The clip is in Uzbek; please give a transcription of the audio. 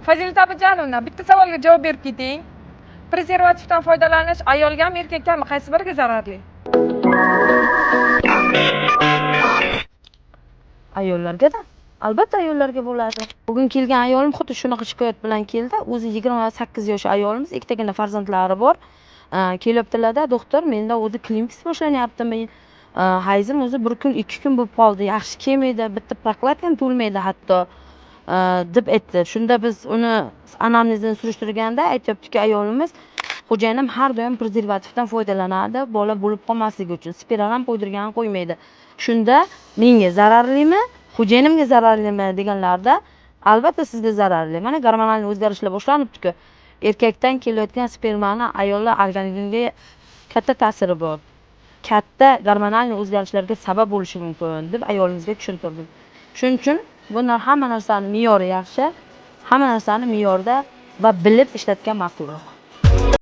Fazilat Abijanovna, bitta savolga javob berib keting. Prezervativdan foydalanish ayolgami, erkakgami, qaysi biriga zararli? Ayollarga-da. Albatta ayollarga bo'ladi. Bugun kelgan ayolim xuddi shunaqa shikoyat bilan keldi. O'zi 28 yosh ayolimiz, ikkitagina farzandlari bor. Kelyaptilar-da, doktor, menda o'zi klimaks boshlanyapti. Men hayzim o'zi 1 kun, 2 kun bo'lib qoldi. Yaxshi kelmaydi, bitta prokladkam to'lmaydi hatto. Deb aytdi. Shunda biz uni anamnezini surishtirganda aytibdiki ayolimiz, xo'jayinim har doim prezervativdan foydalanadi, bola bo'lib qolmasligi uchun. Spiral ham qo'ydirgan qo'ymaydi. Shunda menga zararlimi, xo'jayinimga zararlimi deganlarda, albatta sizga zararli. Mana gormonal o'zgarishlar boshlanibdi-ku. Erkakdan kelayotgan spermani ayollar organizmiga katta ta'siri bor. Katta gormonal o'zgarishlarga sabab bo'lishi mumkin deb ayolimizga tushuntirdim. Shuning uchun bunlar hamma narsani me'yori yaxshi, hamma narsani me'yorda va bilib ishlatgan ma'qulroq.